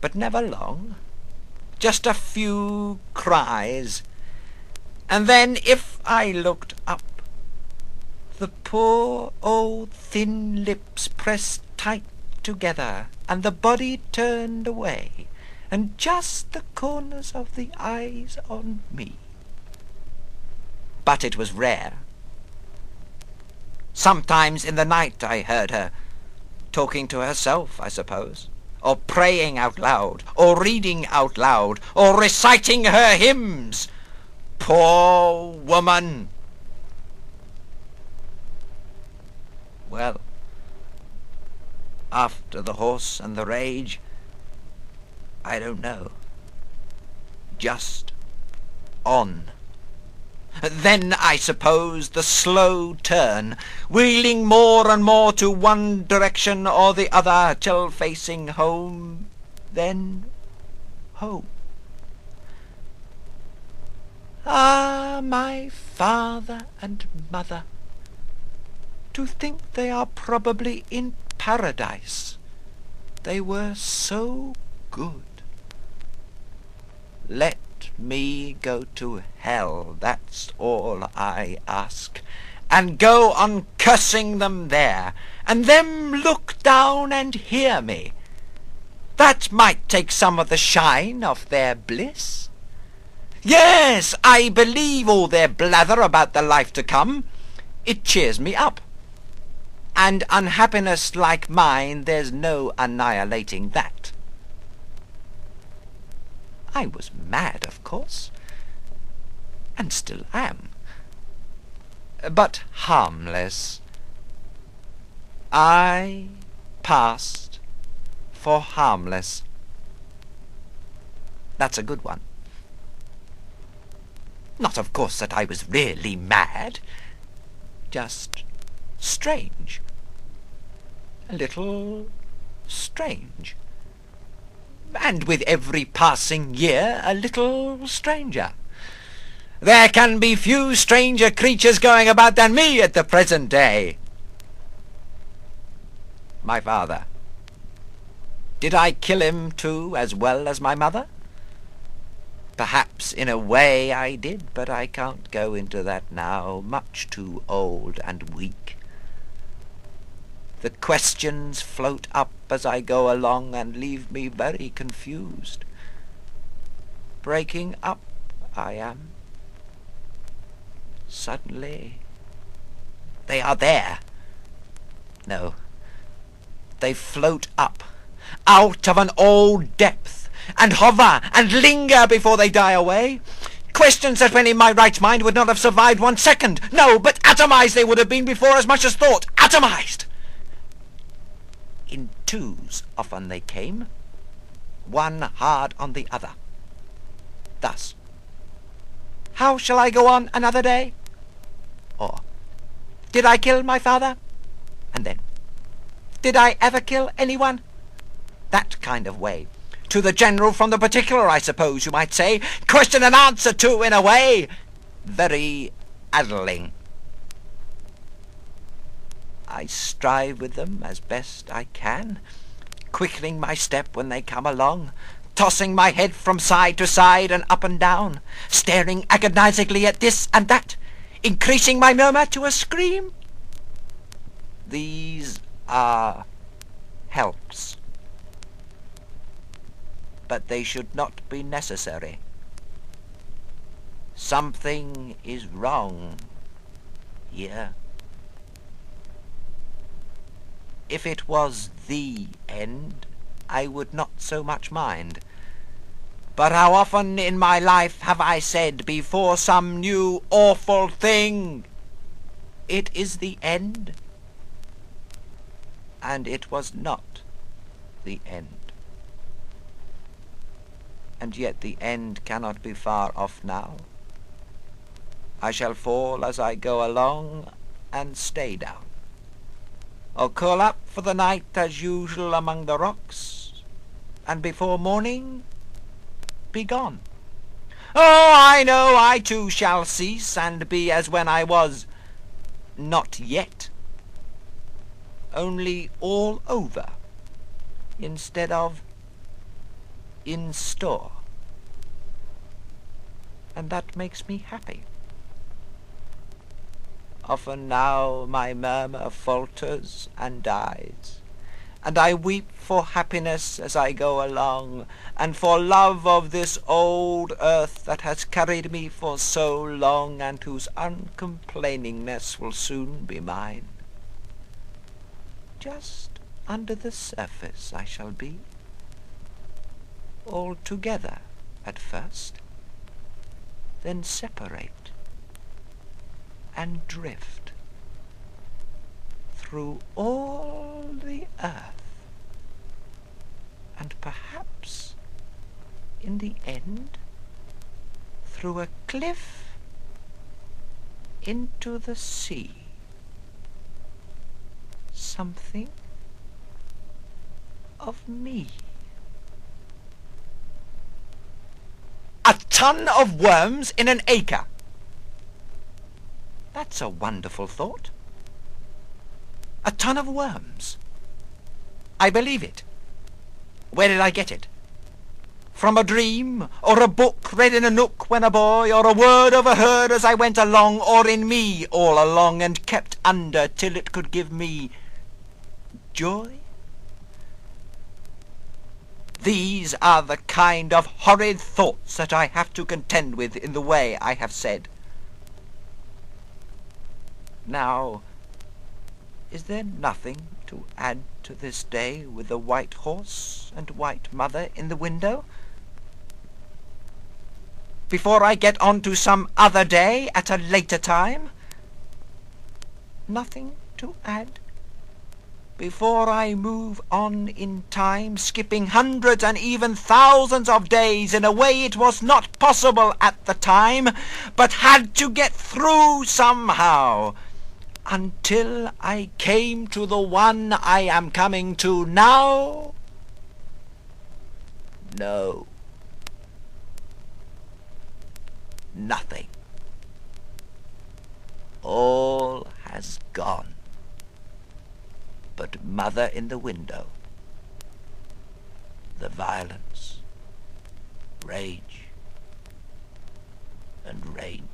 but never long. Just a few cries, and then if I looked up, the poor old thin lips pressed tight together, and the body turned away, and just the corners of the eyes on me. But it was rare. Sometimes in the night I heard her, talking to herself, I suppose, or praying out loud, or reading out loud, or reciting her hymns. Poor woman! Well, after the horse and the rage, I don't know. Just on. Then, I suppose, the slow turn, wheeling more and more to one direction or the other, till facing home, then home. Ah, my father and mother, to think they are probably in paradise. They were so good. Let me go to hell, that's all I ask, and go on cursing them there, and them look down and hear me. That might take some of the shine off their bliss. Yes, I believe all their blather about the life to come. It cheers me up. And unhappiness like mine, there's no annihilating that. I was mad, of course, and still am, but harmless. I passed for harmless. That's a good one. Not, of course, that I was really mad, just strange, a little strange. And with every passing year a little stranger. There can be few stranger creatures going about than me at the present day. My father. Did I kill him too, as well as my mother? Perhaps in a way I did, but I can't go into that now, much too old and weak. The questions float up as I go along and leave me very confused. Breaking up I am. Suddenly they are there. No, they float up, out of an old depth, and hover and linger before they die away. Questions that when in my right mind would not have survived 1 second. No, but atomized they would have been before as much as thought. Atomized! In twos often they came, one hard on the other. Thus, how shall I go on another day? Or, did I kill my father? And then, did I ever kill anyone? That kind of way. To the general from the particular, I suppose you might say. Question and answer too, in a way. Very addling. I strive with them as best I can, quickening my step when they come along, tossing my head from side to side and up and down, staring agonizingly at this and that, increasing my murmur to a scream. These are helps, but they should not be necessary. Something is wrong here. If it was the end, I would not so much mind. But how often in my life have I said before some new awful thing, it is the end? And it was not the end. And yet the end cannot be far off now. I shall fall as I go along and stay down, or curl up for the night as usual among the rocks, and before morning be gone. Oh, I know I too shall cease and be as when I was, not yet, only all over, instead of in store. And that makes me happy. Often now my murmur falters and dies, and I weep for happiness as I go along, and for love of this old earth that has carried me for so long, and whose uncomplainingness will soon be mine. Just under the surface I shall be, all together at first, then separate and drift through all the earth, and perhaps in the end through a cliff into the sea. Something of me. A ton of worms in an acre. That's a wonderful thought. A ton of worms. I believe it. Where did I get it? From a dream, or a book read in a nook when a boy, or a word overheard as I went along, or in me all along and kept under till it could give me joy? These are the kind of horrid thoughts that I have to contend with in the way I have said. Now, is there nothing to add to this day with the white horse and white mother in the window? Before I get on to some other day at a later time? Nothing to add? Before I move on in time, skipping hundreds and even thousands of days in a way it was not possible at the time, but had to get through somehow, until I came to the one I am coming to now? No. Nothing. All has gone. But mother in the window, the violence, rage, and rain.